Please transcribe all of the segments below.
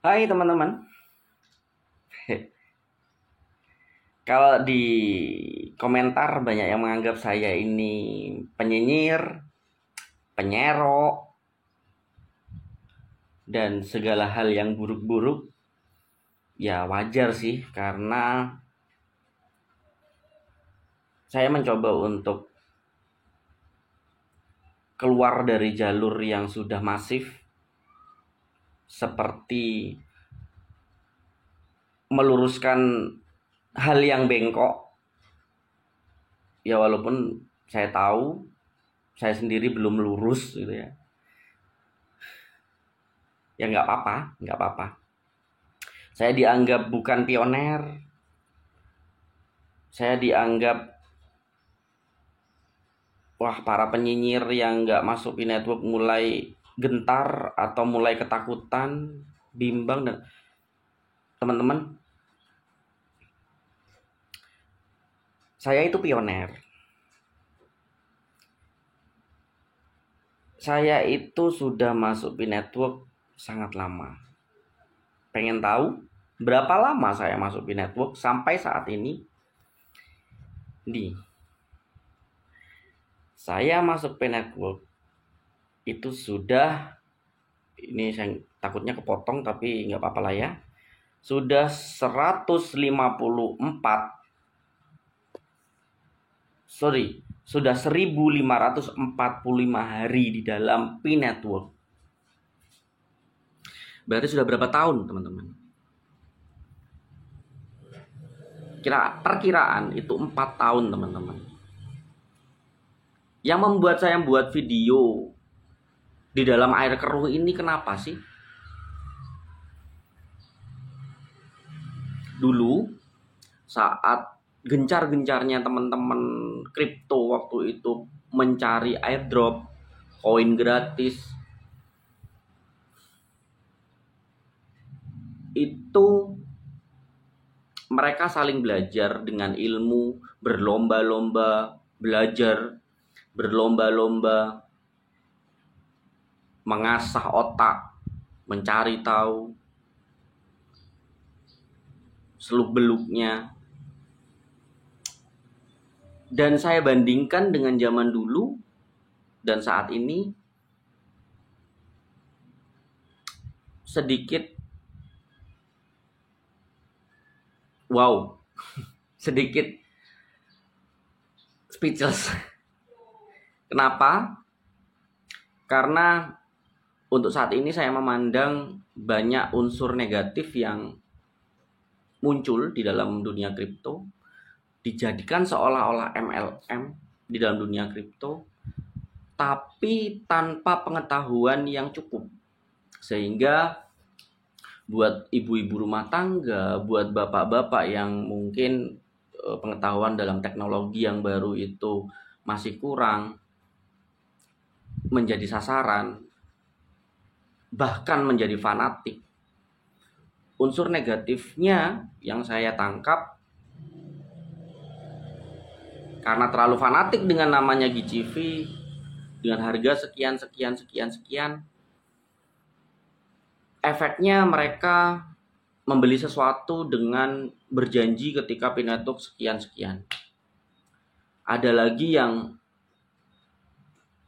Hai teman-teman. Kalau di komentar banyak yang menganggap saya ini penyinyir, penyerok, dan segala hal yang buruk-buruk. Ya wajar sih, karena saya mencoba untuk keluar dari jalur yang sudah masif, seperti meluruskan hal yang bengkok. Ya walaupun saya tahu saya sendiri belum lurus gitu ya. Ya nggak apa-apa, nggak apa-apa. Saya dianggap bukan pioner. Saya dianggap, wah, para penyinyir yang nggak masuk di network mulai gentar atau mulai ketakutan, bimbang. Dan teman-teman, saya itu pioner. Saya itu sudah masuk di network sangat lama. Pengen tahu berapa lama saya masuk di network sampai saat ini? Saya masuk di network itu sudah, ini saya takutnya kepotong tapi nggak apa-apa lah ya. Sudah 1545 hari di dalam P-Network. Berarti sudah berapa tahun, teman-teman? Perkiraan itu 4 tahun, teman-teman. Yang membuat saya buat video di dalam air keruh ini kenapa sih? Dulu saat gencar-gencarnya teman-teman kripto waktu itu mencari airdrop, koin gratis, itu mereka saling belajar dengan ilmu, berlomba-lomba belajar, berlomba-lomba mengasah otak, mencari tahu seluk-beluknya. Dan saya bandingkan dengan zaman dulu dan saat ini, sedikit wow, sedikit speechless. Kenapa? Karena untuk saat ini saya memandang banyak unsur negatif yang muncul di dalam dunia kripto, dijadikan seolah-olah MLM di dalam dunia kripto, tapi tanpa pengetahuan yang cukup. Sehingga buat ibu-ibu rumah tangga, buat bapak-bapak yang mungkin pengetahuan dalam teknologi yang baru itu masih kurang, menjadi sasaran, bahkan menjadi fanatik. Unsur negatifnya yang saya tangkap, karena terlalu fanatik dengan namanya GCV, dengan harga sekian, efeknya mereka membeli sesuatu dengan berjanji ketika P-Network sekian. Ada lagi yang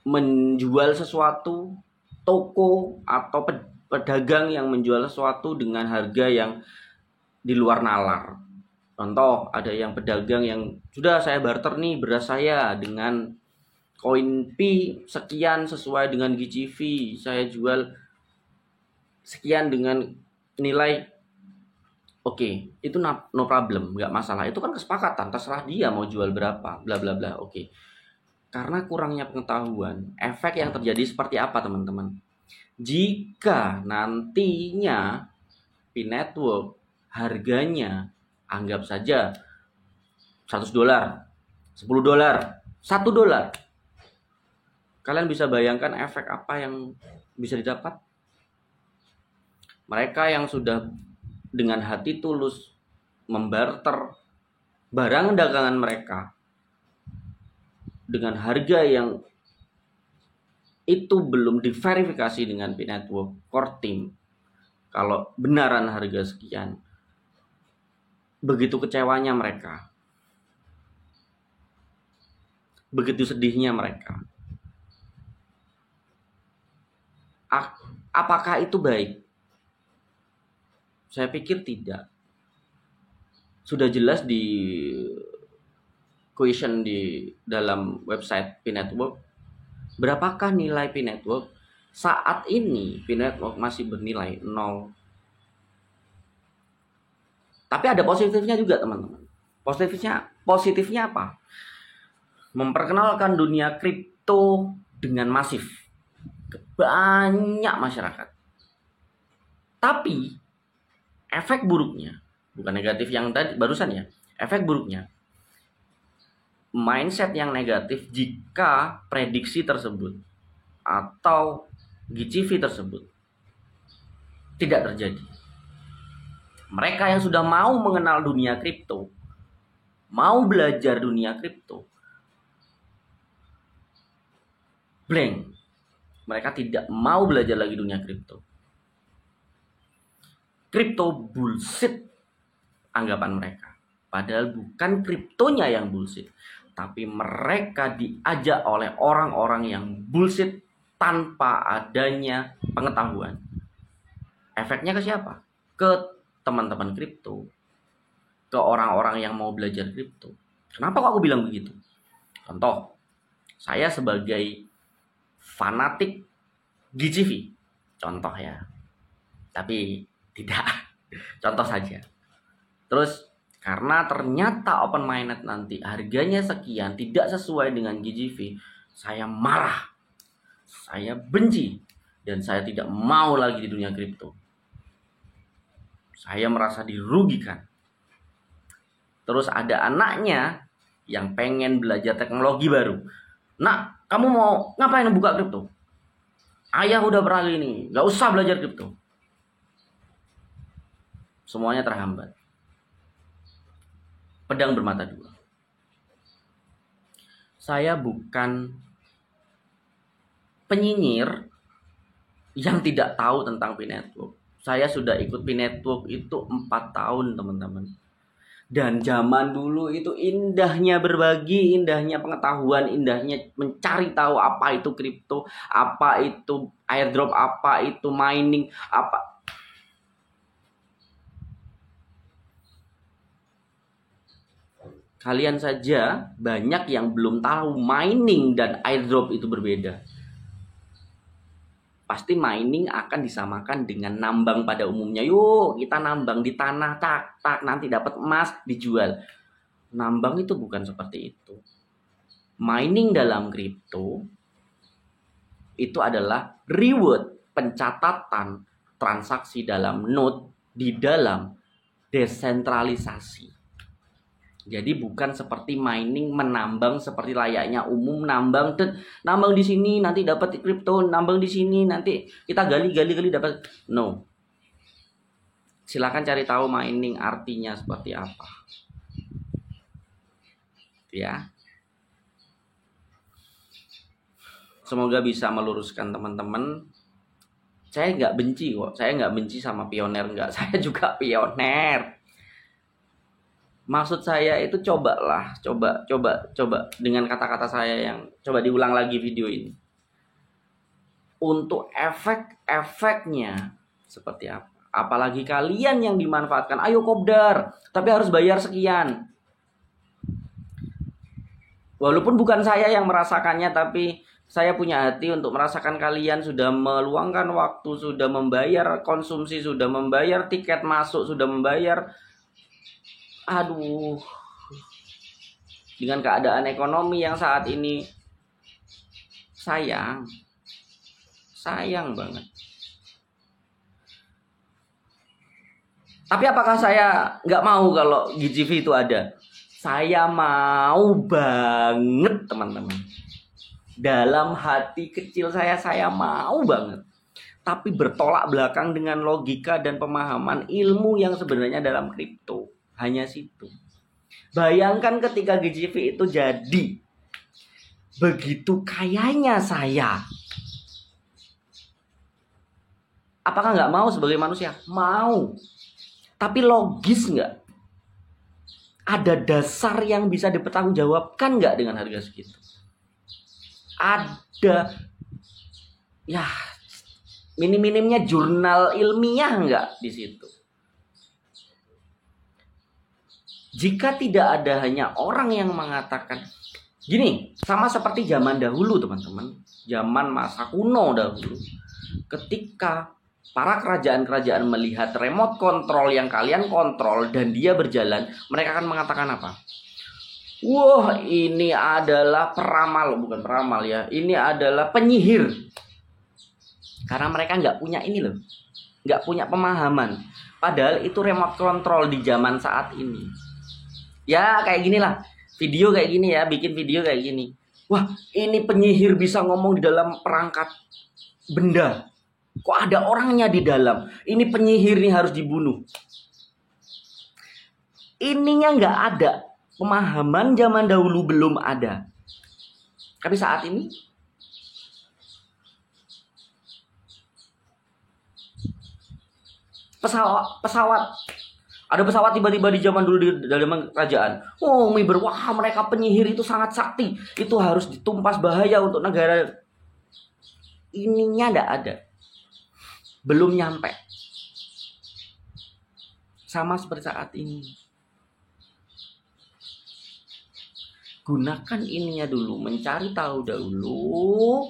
menjual sesuatu, toko atau pedagang yang menjual sesuatu dengan harga yang di luar nalar. Contoh, ada yang pedagang yang sudah saya barter nih beras saya dengan koin P sekian sesuai dengan GCV, saya jual sekian dengan nilai oke, itu no problem, nggak masalah. Itu kan kesepakatan, terserah dia mau jual berapa, bla bla bla. Oke. Karena kurangnya pengetahuan, efek yang terjadi seperti apa, teman-teman? Jika nantinya P-Network harganya anggap saja $100, $10, $1, kalian bisa bayangkan efek apa yang bisa didapat? Mereka yang sudah dengan hati tulus membarter barang dagangan mereka dengan harga yang itu belum diverifikasi dengan P-Network Core Team, kalau benaran harga sekian. Begitu kecewanya mereka. Begitu sedihnya mereka. Apakah itu baik? Saya pikir tidak. Sudah jelas di question di dalam website P-Network, berapakah nilai P-Network? Saat ini P-Network masih bernilai 0. Tapi ada positifnya juga, teman-teman. Positifnya apa? Memperkenalkan dunia kripto dengan masif ke banyak masyarakat. Tapi efek buruknya, bukan negatif yang tadi barusan ya, efek buruknya, mindset yang negatif jika prediksi tersebut atau GCV tersebut tidak terjadi. Mereka yang sudah mau mengenal dunia kripto, mau belajar dunia kripto, blank. Mereka tidak mau belajar lagi dunia kripto. Kripto bullshit anggapan mereka. Padahal bukan kriptonya yang bullshit, tapi mereka diajak oleh orang-orang yang bullshit tanpa adanya pengetahuan. Efeknya ke siapa? Ke teman-teman kripto, ke orang-orang yang mau belajar kripto. Kenapa kok aku bilang begitu? Contoh, saya sebagai fanatik GCV, contoh ya, tapi tidak, contoh saja. Terus karena ternyata open mainnet nanti harganya sekian tidak sesuai dengan GCV, saya marah, saya benci, dan saya tidak mau lagi di dunia kripto. Saya merasa dirugikan. Terus ada anaknya yang pengen belajar teknologi baru. Nak, kamu mau ngapain buka kripto? Ayah udah beralih nih, gak usah belajar kripto. Semuanya terhambat. Pedang bermata dua. Saya bukan penyinyir yang tidak tahu tentang P-Network. Saya sudah ikut P-Network itu 4 tahun, teman-teman. Dan zaman dulu itu indahnya berbagi, indahnya pengetahuan, indahnya mencari tahu apa itu kripto, apa itu airdrop, apa itu mining, apa. Kalian saja banyak yang belum tahu mining dan airdrop itu berbeda. Pasti mining akan disamakan dengan nambang pada umumnya. Yuk kita nambang di tanah, tak nanti dapat emas dijual. Nambang itu bukan seperti itu. Mining dalam kripto itu adalah reward pencatatan transaksi dalam node di dalam desentralisasi. Jadi bukan seperti mining menambang seperti layaknya umum nambang di sini nanti dapat kripto, nambang di sini nanti kita gali dapat. No. Silakan cari tahu mining artinya seperti apa. Ya. Semoga bisa meluruskan teman-teman. Saya nggak benci kok. Saya nggak benci sama pioner, nggak. Saya juga pioner. Maksud saya itu coba dengan kata-kata saya yang coba diulang lagi video ini. Untuk efek-efeknya seperti apa? Apalagi kalian yang dimanfaatkan, ayo kopdar, tapi harus bayar sekian. Walaupun bukan saya yang merasakannya, tapi saya punya hati untuk merasakan kalian sudah meluangkan waktu, sudah membayar konsumsi, sudah membayar tiket masuk, sudah membayar. Aduh, dengan keadaan ekonomi yang saat ini sayang banget. Tapi apakah saya nggak mau kalau GCV itu ada? Saya mau banget, teman-teman. Dalam hati kecil saya mau banget. Tapi bertolak belakang dengan logika dan pemahaman ilmu yang sebenarnya dalam kripto. Hanya situ. Bayangkan ketika GCV itu jadi. Begitu kayanya saya. Apakah nggak mau sebagai manusia? Mau. Tapi logis nggak? Ada dasar yang bisa dipertanggungjawabkan nggak dengan harga segitu? Ada, ya minim-minimnya jurnal ilmiah nggak di situ? Jika tidak ada hanya orang yang mengatakan gini, sama seperti zaman dahulu teman-teman, zaman masa kuno dahulu, ketika para kerajaan-kerajaan melihat remote control yang kalian kontrol dan dia berjalan, mereka akan mengatakan apa? Wah, ini adalah peramal, bukan peramal ya, ini adalah penyihir. Karena mereka nggak punya ini loh, nggak punya pemahaman. Padahal itu remote control di zaman saat ini. Ya kayak gini lah, video kayak gini ya, bikin video kayak gini. Wah, ini penyihir bisa ngomong di dalam perangkat benda. Kok ada orangnya di dalam? Ini penyihir nih harus dibunuh. Ininya nggak ada. Pemahaman zaman dahulu belum ada. Tapi saat ini pesawat. Ada pesawat tiba-tiba di zaman dulu di dalam kerajaan. Oh, wah mereka penyihir itu sangat sakti. Itu harus ditumpas bahaya untuk negara. Ininya nggak ada. Belum nyampe. Sama seperti saat ini. Gunakan ininya dulu, mencari tahu dahulu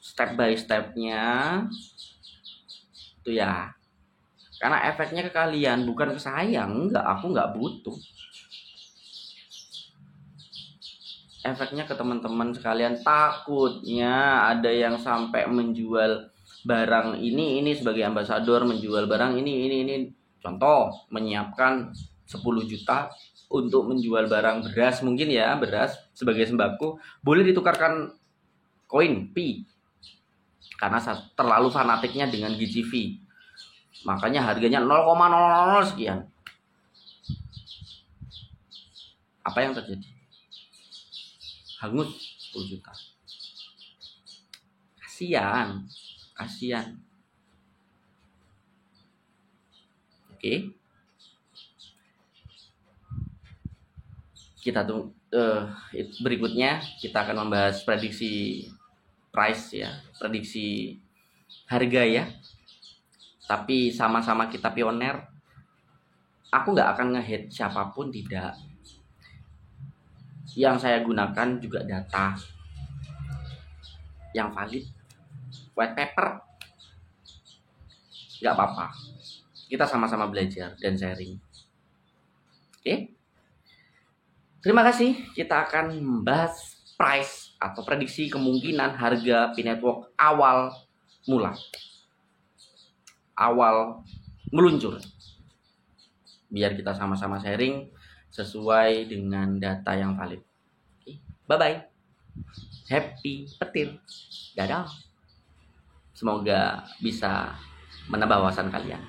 step by stepnya. Itu ya. Karena efeknya ke kalian, bukan ke saya. Enggak, aku nggak butuh. Efeknya ke teman-teman sekalian. Takutnya ada yang sampai menjual barang ini sebagai ambasador, menjual barang ini. Contoh, menyiapkan 10 juta untuk menjual barang beras, mungkin ya, beras sebagai sembako, boleh ditukarkan koin pi. Karena terlalu fanatiknya dengan GCV. Makanya harganya 0,00 sekian. Apa yang terjadi? Hangus 10 juta. Kasihan. Oke. Kita berikutnya kita akan membahas prediksi price ya, prediksi harga ya. Tapi sama-sama kita pioner. Aku nggak akan nge-hate siapapun, tidak. Yang saya gunakan juga data yang valid, white paper, nggak apa-apa. Kita sama-sama belajar dan sharing. Oke? Terima kasih. Kita akan membahas price atau prediksi kemungkinan harga P-Network awal meluncur. Biar kita sama-sama sharing sesuai dengan data yang valid. Oke, bye-bye. Happy petir. Dadah. Semoga bisa menambah wawasan kalian.